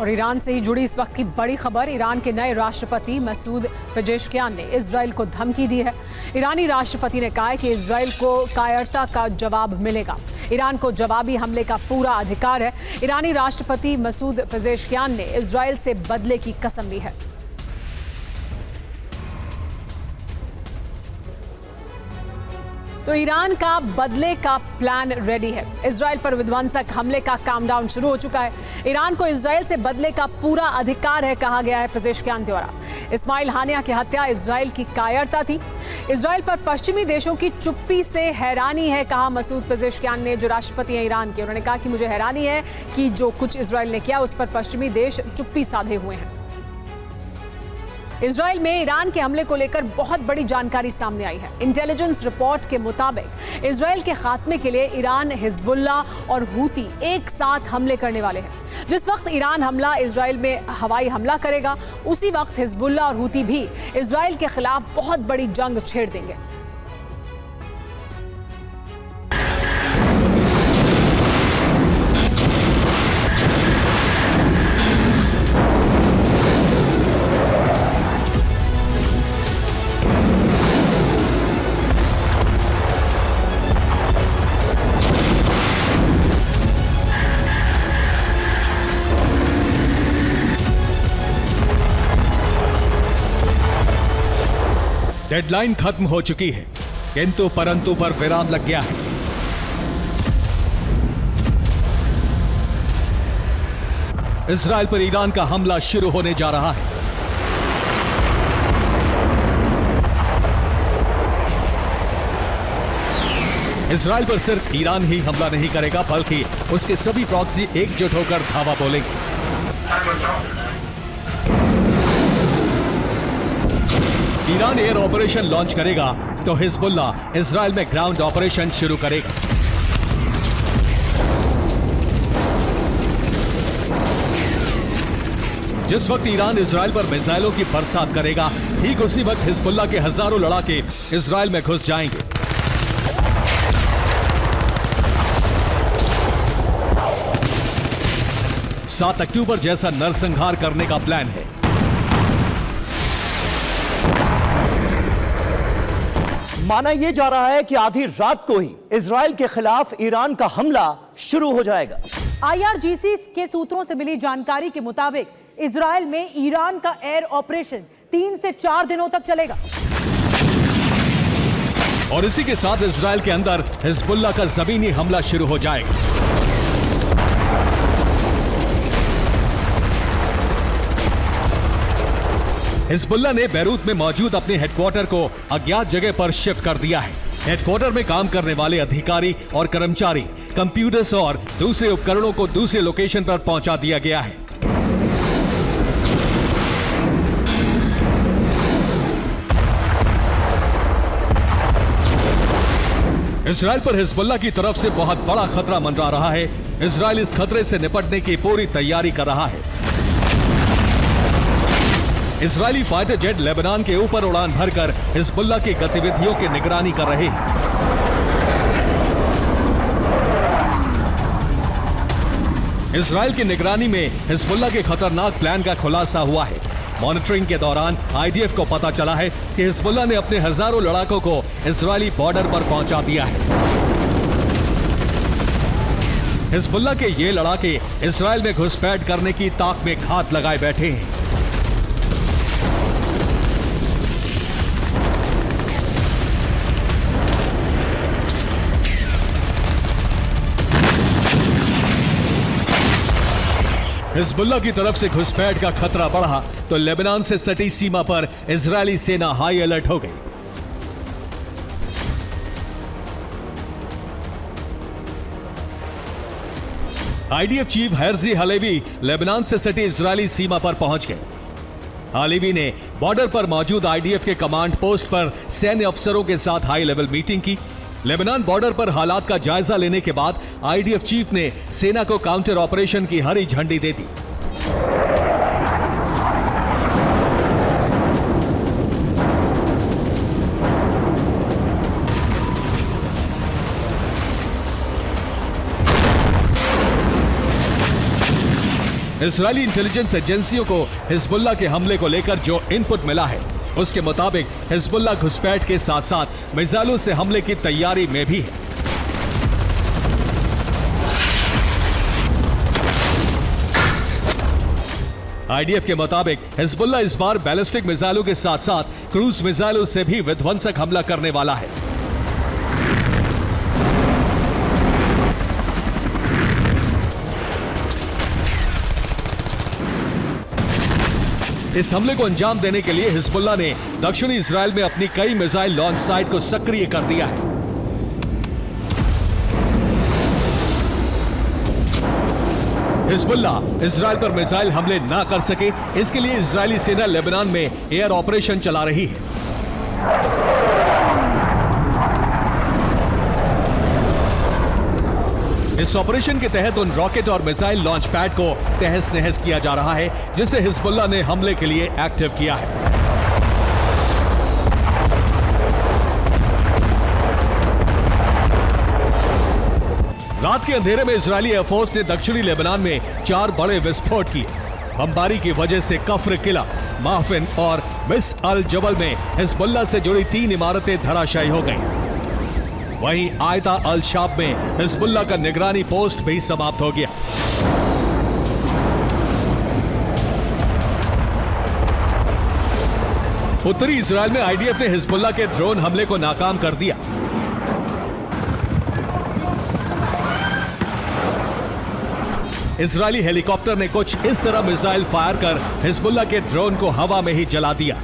और ईरान से ही जुड़ी इस वक्त की बड़ी खबर। ईरान के नए राष्ट्रपति मसूद पेजेश्कियान ने इजराइल को धमकी दी है। ईरानी राष्ट्रपति ने कहा है कि इजराइल को कायरता का जवाब मिलेगा। ईरान को जवाबी हमले का पूरा अधिकार है। ईरानी राष्ट्रपति मसूद पेजेश्कियान ने इजराइल से बदले की कसम ली है। तो ईरान का बदले का प्लान रेडी है। इजराइल पर विध्वंसक हमले का काउंटडाउन शुरू हो चुका है। ईरान को इजराइल से बदले का पूरा अधिकार है, कहा गया है पेजेश्कियान द्वारा। इस्माइल हानिया की हत्या इजराइल की कायरता थी। इजराइल पर पश्चिमी देशों की चुप्पी से हैरानी है, कहा मसूद पेजेश्कियान ने, जो राष्ट्रपति हैं ईरान के। उन्होंने कहा कि मुझे हैरानी है कि जो कुछ इजराइल ने किया उस पर पश्चिमी देश चुप्पी साधे हुए हैं। इजराइल में ईरान के हमले को लेकर बहुत बड़ी जानकारी सामने आई है। इंटेलिजेंस रिपोर्ट के मुताबिक इजराइल के खात्मे के लिए ईरान, हिजबुल्ला और हूती एक साथ हमले करने वाले हैं। जिस वक्त ईरान इजराइल में हवाई हमला करेगा, उसी वक्त हिजबुल्ला और हूती भी इजराइल के खिलाफ बहुत बड़ी जंग छेड़ देंगे। डेडलाइन खत्म हो चुकी है, किंतु परंतु पर विराम लग गया है। इजराइल पर ईरान का हमला शुरू होने जा रहा है। इजराइल पर सिर्फ ईरान ही हमला नहीं करेगा, बल्कि उसके सभी प्रॉक्सी एकजुट होकर धावा बोलेंगे। ईरान एयर ऑपरेशन लॉन्च करेगा तो हिजबुल्ला इजराइल में ग्राउंड ऑपरेशन शुरू करेगा। जिस वक्त ईरान इजराइल पर मिसाइलों की बरसात करेगा, ठीक उसी वक्त हिजबुल्ला के हजारों लड़ाके इजराइल में घुस जाएंगे। सात अक्टूबर जैसा नरसंहार करने का प्लान है। माना यह जा रहा है कि आधी रात को ही इजराइल के खिलाफ ईरान का हमला शुरू हो जाएगा। IRGC के सूत्रों से मिली जानकारी के मुताबिक इजराइल में ईरान का एयर ऑपरेशन 3 से 4 दिनों तक चलेगा। और इसी के साथ इजराइल के अंदर हिजबुल्ला का जमीनी हमला शुरू हो जाएगा। हिजबुल्ला ने बैरूत में मौजूद अपने हेडक्वार्टर को अज्ञात जगह पर शिफ्ट कर दिया है। हेडक्वार्टर में काम करने वाले अधिकारी और कर्मचारी, कंप्यूटर्स और दूसरे उपकरणों को दूसरे लोकेशन पर पहुंचा दिया गया है। इजराइल पर हिजबुल्ला की तरफ से बहुत बड़ा खतरा मंडरा रहा है। इजराइल इस खतरे से निपटने की पूरी तैयारी कर रहा है। इजरायली फाइटर जेट लेबनान के ऊपर उड़ान भरकर हिजबुल्ला की गतिविधियों की निगरानी कर रहे हैं। इजराइल की निगरानी में हिजबुल्ला के खतरनाक प्लान का खुलासा हुआ है। मॉनिटरिंग के दौरान आईडीएफ को पता चला है कि हिजबुल्ला ने अपने हजारों लड़ाकों को इजरायली बॉर्डर पर पहुंचा दिया है। हिजबुल्ला के ये लड़ाके इजरायल में घुसपैठ करने की ताक में घात लगाए बैठे हैं। हिजबुल्ला की तरफ से घुसपैठ का खतरा बढ़ा तो लेबनान से सटी सीमा पर इजरायली सेना हाई अलर्ट हो गई। IDF chief Herzi Halevi Lebanon से सटी इजरायली सीमा पर पहुंच गए। हलेवी ने बॉर्डर पर मौजूद आईडीएफ के कमांड पोस्ट पर सैन्य अफसरों के साथ हाई लेवल मीटिंग की। लेबनान बॉर्डर पर हालात का जायजा लेने के बाद आईडीएफ चीफ ने सेना को काउंटर ऑपरेशन की हरी झंडी दे दी। इजरायली इंटेलिजेंस एजेंसियों को हिजबुल्लाह के हमले को लेकर जो इनपुट मिला है, उसके मुताबिक हिजबुल्लाह घुसपैठ के साथ साथ मिसाइलों से हमले की तैयारी में भी है। आईडीएफ के मुताबिक हिजबुल्लाह इस बार बैलिस्टिक मिसाइलों के साथ साथ क्रूज मिसाइलों से भी विध्वंसक हमला करने वाला है। इस हमले को अंजाम देने के लिए हिजबुल्लाह ने दक्षिणी इजराइल में अपनी कई मिसाइल लॉन्च साइट को सक्रिय कर दिया है। हिजबुल्लाह इजराइल पर मिसाइल हमले ना कर सके, इसके लिए इजरायली सेना लेबनान में एयर ऑपरेशन चला रही है। इस ऑपरेशन के तहत उन रॉकेट और मिसाइल लॉन्च पैड को तहस नहस किया जा रहा है जिसे हिजबुल्लाह ने हमले के लिए एक्टिव किया है। रात के अंधेरे में इजरायली एयरफोर्स ने दक्षिणी लेबनान में 4 बड़े विस्फोट किए। बमबारी की वजह से कफ्र किला, माहफिन और मिस अल जबल में हिजबुल्लाह से जुड़ी 3 इमारतें धराशायी हो गईं। वहीं आयता अल शाब में हिजबुल्लाह का निगरानी पोस्ट भी समाप्त हो गया। उत्तरी इजराइल में आईडीएफ ने हिजबुल्लाह के ड्रोन हमले को नाकाम कर दिया। इजरायली हेलीकॉप्टर ने कुछ इस तरह मिसाइल फायर कर हिजबुल्लाह के ड्रोन को हवा में ही जला दिया।